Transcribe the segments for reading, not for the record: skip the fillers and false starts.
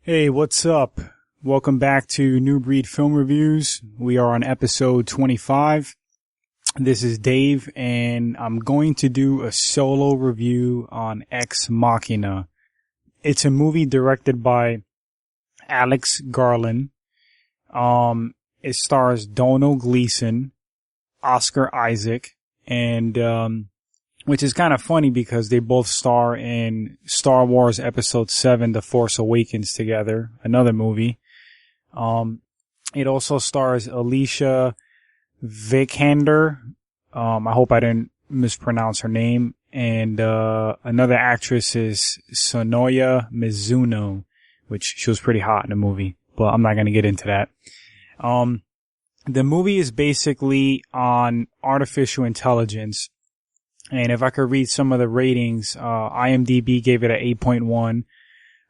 Hey, what's up? Welcome back to Newbreed Film Reviews. We are on episode 25. This is Dave, and I'm going to do a solo review on Ex Machina. It's a movie directed by Alex Garland. It stars Domhnall Gleeson, Oscar Isaac, and which is kind of funny because they both star in Star Wars Episode 7, The Force Awakens together, another movie. It also stars Alicia Vikander. I hope I didn't mispronounce her name. And another actress is Sonoya Mizuno, which she was pretty hot in the movie, but I'm not going to get into that. The movie is basically on artificial intelligence. And if I could read some of the ratings, IMDb gave it an 8.1.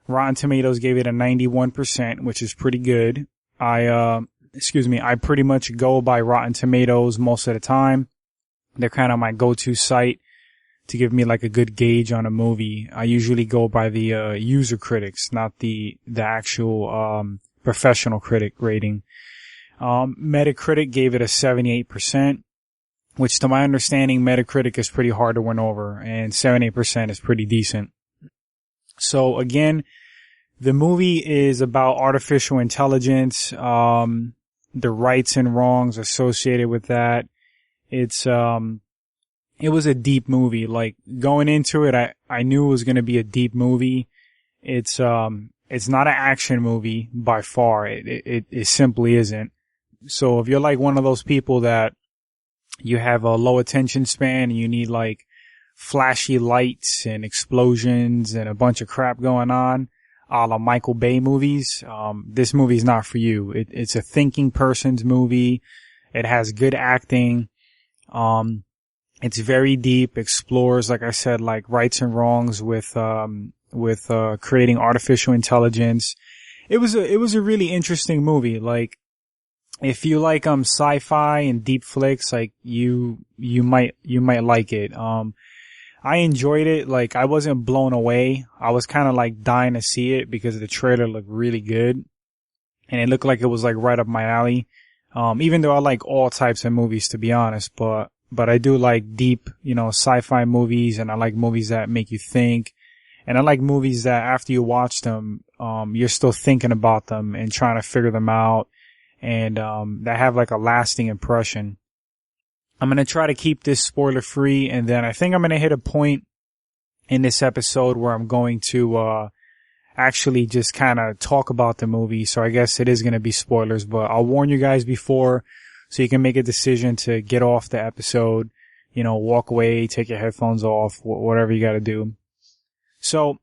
Rotten Tomatoes gave it a 91%, which is pretty good. I pretty much go by Rotten Tomatoes most of the time. They're kind of my go-to site to give me like a good gauge on a movie. I usually go by the user critics, not the actual professional critic rating. Metacritic gave it a 78%. Which to my understanding, Metacritic is pretty hard to win over, and 78% is pretty decent. So again, the movie is about artificial intelligence, the rights and wrongs associated with that. It was a deep movie. Like going into it, I knew it was going to be a deep movie. It's not an action movie by far. It simply isn't. So if you're like one of those people that you have a low attention span and you need like flashy lights and explosions and a bunch of crap going on, a la Michael Bay movies, this movie's not for you. It's a thinking person's movie. It has good acting. It's very deep, explores, like I said, like rights and wrongs with creating artificial intelligence. It was a really interesting movie. Like, if you like sci-fi and deep flicks, like you might like it. I enjoyed it. Like I wasn't blown away. I was kind of like dying to see it because the trailer looked really good, and it looked like it was like right up my alley. Even though I like all types of movies, to be honest, but I do like deep, sci-fi movies, and I like movies that make you think, and I like movies that after you watch them, you're still thinking about them and trying to figure them out. And that have like a lasting impression. I'm going to try to keep this spoiler free, and then I think I'm going to hit a point in this episode where I'm going to actually just kind of talk about the movie. So I guess it is going to be spoilers, but I'll warn you guys before so you can make a decision to get off the episode, walk away, take your headphones off, whatever you got to do. So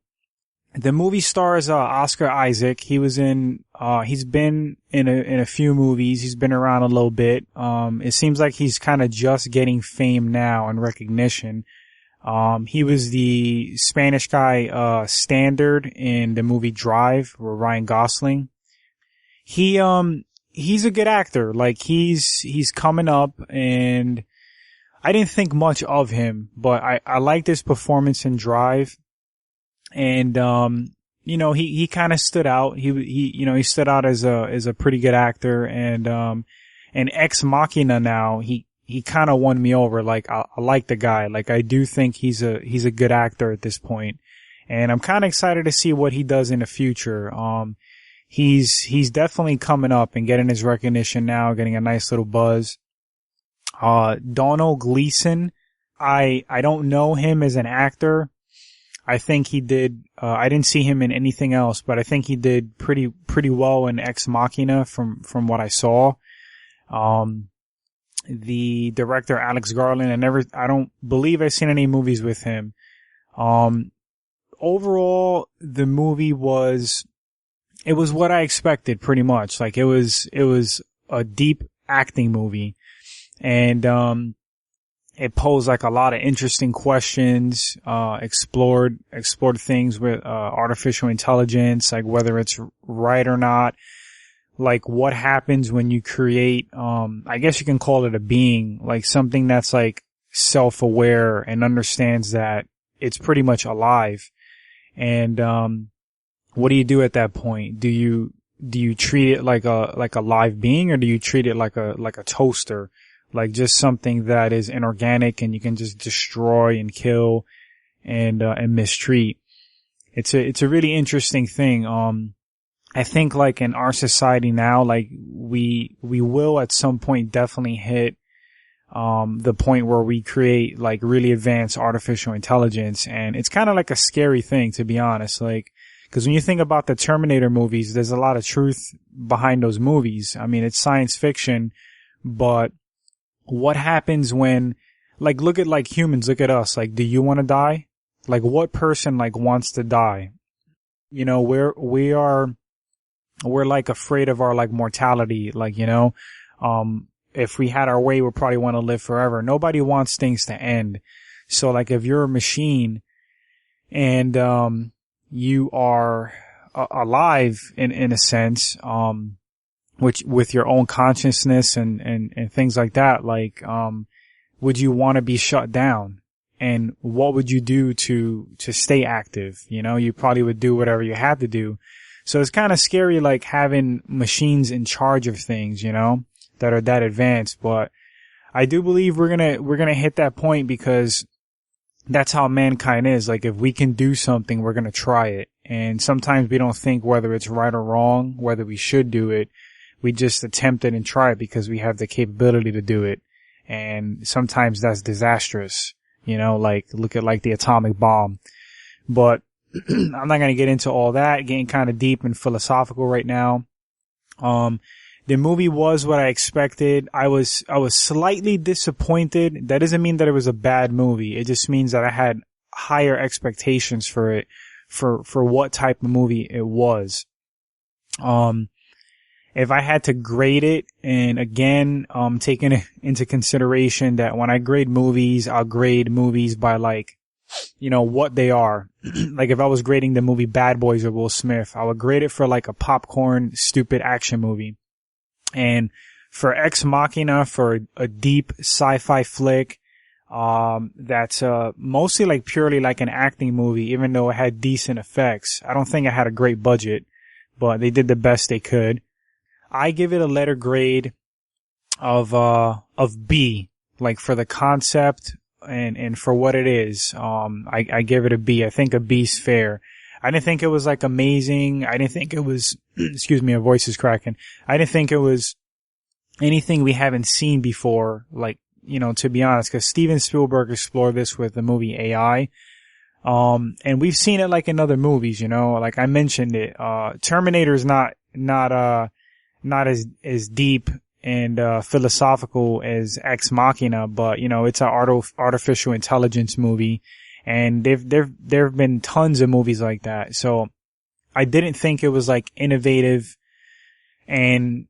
the movie stars Oscar Isaac. He's been in a few movies. He's been around a little bit. It seems like he's kind of just getting fame now and recognition. He was the Spanish guy Standard in the movie Drive with Ryan Gosling. He's a good actor. Like he's coming up, and I didn't think much of him, but I liked his performance in Drive. And, he kind of stood out. He stood out as a pretty good actor. And Ex Machina now, he kind of won me over. Like, I like the guy. Like, I do think he's a good actor at this point. And I'm kind of excited to see what he does in the future. He's definitely coming up and getting his recognition now, getting a nice little buzz. Domhnall Gleeson, I don't know him as an actor. I think he did, I didn't see him in anything else, but I think he did pretty well in Ex Machina from what I saw. The director, Alex Garland, I don't believe I've seen any movies with him. Overall, the movie was what I expected pretty much. Like it was a deep acting movie, and, it posed like a lot of interesting questions, explored things with, artificial intelligence, like whether it's right or not, like what happens when you create, I guess you can call it a being, like something that's like self-aware and understands that it's pretty much alive. And, what do you do at that point? Do you treat it like a live being, or do you treat it like a toaster? Like just something that is inorganic and you can just destroy and kill and mistreat. It's a really interesting thing. I think like in our society now, like we will at some point definitely hit the point where we create like really advanced artificial intelligence, and it's kind of like a scary thing, to be honest. Like, because when you think about the Terminator movies, there's a lot of truth behind those movies. I mean, it's science fiction, but what happens when, like, look at like humans, look at us, like, do you want to die? Like, what person like wants to die? You know, we're like afraid of our like mortality, like, you know, if we had our way, we'd probably want to live forever. Nobody wants things to end. So like if you're a machine and, you are alive in a sense, which with your own consciousness and things like that, like, would you want to be shut down? And what would you do to stay active? You know, you probably would do whatever you had to do. So it's kind of scary, like having machines in charge of things, you know, that are that advanced. But I do believe we're gonna hit that point, because that's how mankind is. Like if we can do something, we're gonna try it. And sometimes we don't think whether it's right or wrong, whether we should do it. We just attempt it and try it because we have the capability to do it. And sometimes that's disastrous. You know, like look at like the atomic bomb. But I'm not going to get into all that, getting kind of deep and philosophical right now. The movie was what I expected. I was slightly disappointed. That doesn't mean that it was a bad movie. It just means that I had higher expectations for it, for what type of movie it was. If I had to grade it, and again, taking into consideration that when I grade movies, I'll grade movies by like, you know, what they are. Like if I was grading the movie Bad Boys or Will Smith, I would grade it for like a popcorn, stupid action movie. And for Ex Machina, for a deep sci-fi flick, that's, mostly like purely like an acting movie, even though it had decent effects. I don't think it had a great budget, but they did the best they could. I give it a letter grade of B, like for the concept and for what it is. I give it a B. I think a B's fair. I didn't think it was like amazing. I didn't think it was, excuse me, my voice is cracking. I didn't think it was anything we haven't seen before. Like, you know, to be honest, cause Steven Spielberg explored this with the movie AI. And we've seen it like in other movies, you know, like I mentioned it. Terminator is not as deep and philosophical as Ex Machina, but you know, it's an artificial intelligence movie, and there've been tons of movies like that. So I didn't think it was like innovative and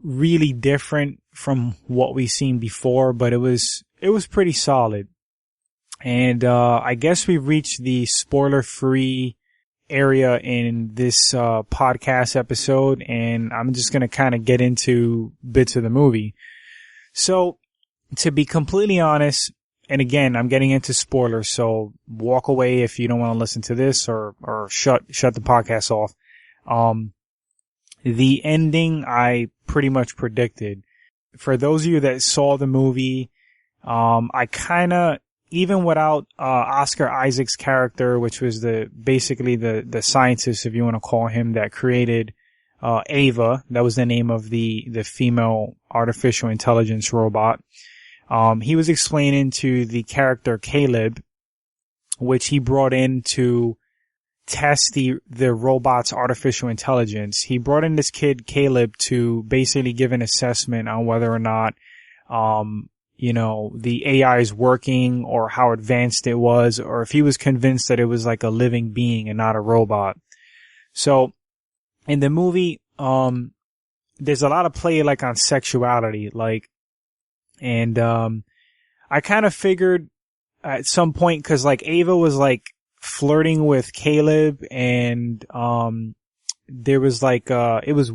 really different from what we've seen before, but it was pretty solid. And I guess we've reached the spoiler-free area in this podcast episode, and I'm just going to kind of get into bits of the movie. So to be completely honest, and again, I'm getting into spoilers, so walk away if you don't want to listen to this, or shut the podcast off. The ending I pretty much predicted. For those of you that saw the movie, I kind of, even without Oscar Isaac's character, which was basically the scientist, if you want to call him, that created Ava. That was the name of the female artificial intelligence robot. He was explaining to the character Caleb, which he brought in to test the robot's artificial intelligence. He brought in this kid Caleb to basically give an assessment on whether or not you know, the AI is working, or how advanced it was, or if he was convinced that it was like a living being and not a robot. So in the movie, there's a lot of play like on sexuality, like, and, I kind of figured at some point, cause like Ava was like flirting with Caleb, and, there was like, it was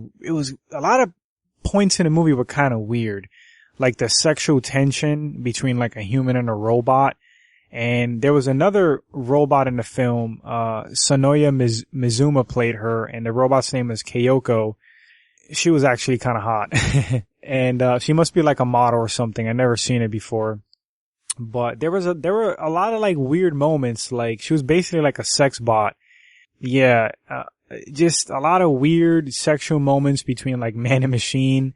a lot of points in the movie were kind of weird. Like the sexual tension between like a human and a robot. And there was another robot in the film, Sonoya Mizuma played her, and the robot's name is Kyoko. She was actually kind of hot. And, she must be like a model or something. I've never seen it before. But there were a lot of like weird moments, like she was basically like a sex bot. Yeah, just a lot of weird sexual moments between like man and machine.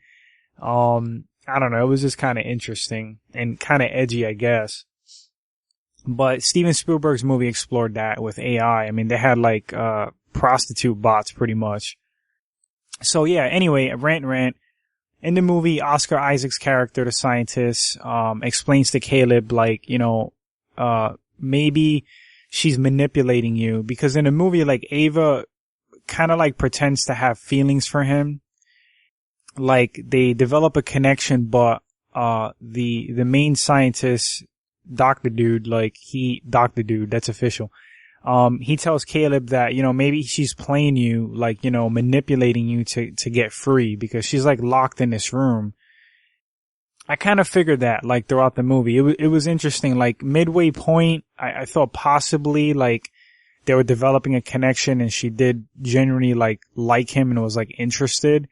I don't know, it was just kind of interesting and kind of edgy, I guess. But Steven Spielberg's movie explored that with AI. I mean, they had like, prostitute bots pretty much. So yeah, anyway, rant. In the movie, Oscar Isaac's character, the scientist, explains to Caleb, like, you know, maybe she's manipulating you, because in the movie, like, Ava kind of like pretends to have feelings for him. Like, they develop a connection, but, the main scientist, Dr. Dude, that's official. He tells Caleb that, you know, maybe she's playing you, like, you know, manipulating you to get free, because she's like locked in this room. I kind of figured that, like, throughout the movie. It was interesting. Like, midway point, I thought possibly, like, they were developing a connection and she did genuinely, like him and was, like, interested.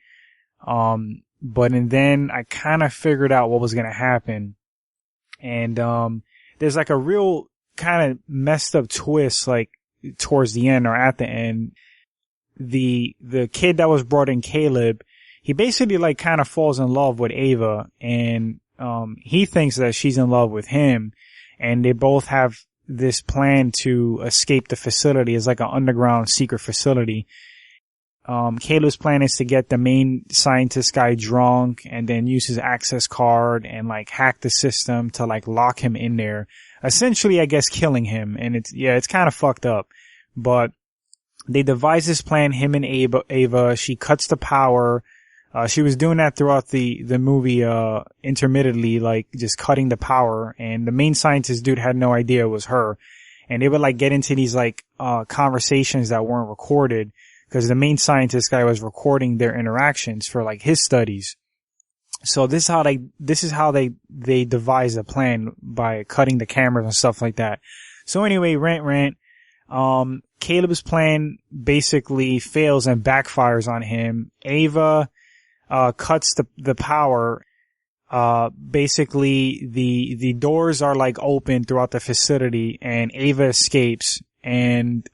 But and then I kind of figured out what was going to happen. And, there's like a real kind of messed up twist, like, towards the end or at the end. The kid that was brought in, Caleb, he basically like kind of falls in love with Ava, and he thinks that she's in love with him, and they both have this plan to escape the facility. It's like an underground secret facility. Caleb's plan is to get the main scientist guy drunk and then use his access card and like hack the system to like lock him in there. Essentially, I guess, killing him. And it's kind of fucked up. But they devise this plan, him and Ava. She cuts the power. She was doing that throughout the movie, intermittently, like just cutting the power. And the main scientist dude had no idea it was her. And they would like get into these like, conversations that weren't recorded, because the main scientist guy was recording their interactions for like his studies. So this is how they devised a plan, by cutting the cameras and stuff like that. So anyway, rant. Caleb's plan basically fails and backfires on him. Ava, cuts the power. Basically the doors are like open throughout the facility, and Ava escapes, and,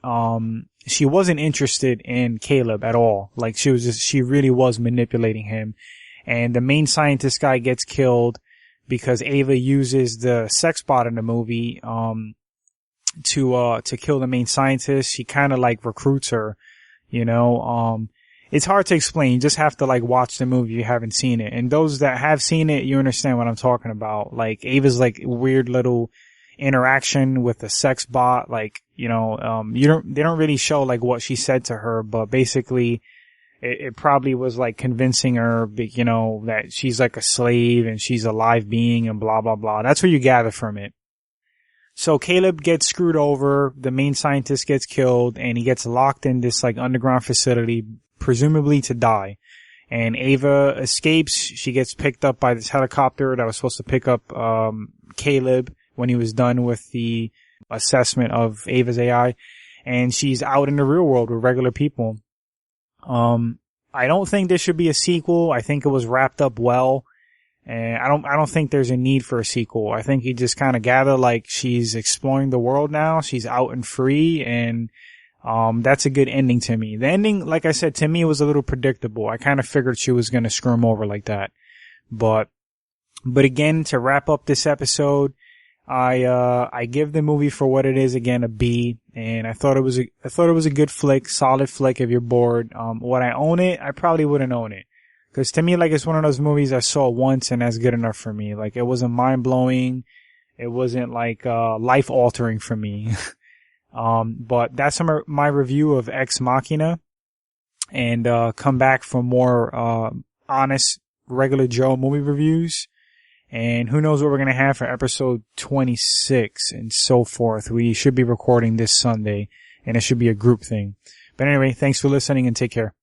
she wasn't interested in Caleb at all. Like, she really was manipulating him. And the main scientist guy gets killed because Ava uses the sex bot in the movie, to kill the main scientist. She kind of like recruits her, you know. It's hard to explain. You just have to like watch the movie if you haven't seen it. And those that have seen it, you understand what I'm talking about. Like, Ava's like weird little interaction with the sex bot, like, you know, they don't really show like what she said to her, but basically it probably was like convincing her, you know, that she's like a slave and she's a live being and blah, blah, blah. That's what you gather from it. So Caleb gets screwed over, the main scientist gets killed, and he gets locked in this like underground facility, presumably to die. And Ava escapes. She gets picked up by this helicopter that was supposed to pick up, Caleb when he was done with the assessment of Ava's AI, and she's out in the real world with regular people. I don't think there should be a sequel. I think it was wrapped up well, and I don't think there's a need for a sequel. I think you just kind of gather like she's exploring the world now. She's out and free, and that's a good ending to me. The ending, like I said, to me was a little predictable. I kind of figured she was going to screw him over like that. But again, to wrap up this episode, I give the movie for what it is, again, a B, and I thought it was a good flick, solid flick if you're bored. Would I own it? I probably wouldn't own it. Cause to me, like, it's one of those movies I saw once and that's good enough for me. Like, it wasn't mind blowing. It wasn't like, life altering for me. But that's my review of Ex Machina, and, come back for more, honest, regular Joe movie reviews. And who knows what we're going to have for episode 26 and so forth. We should be recording this Sunday, and it should be a group thing. But anyway, thanks for listening and take care.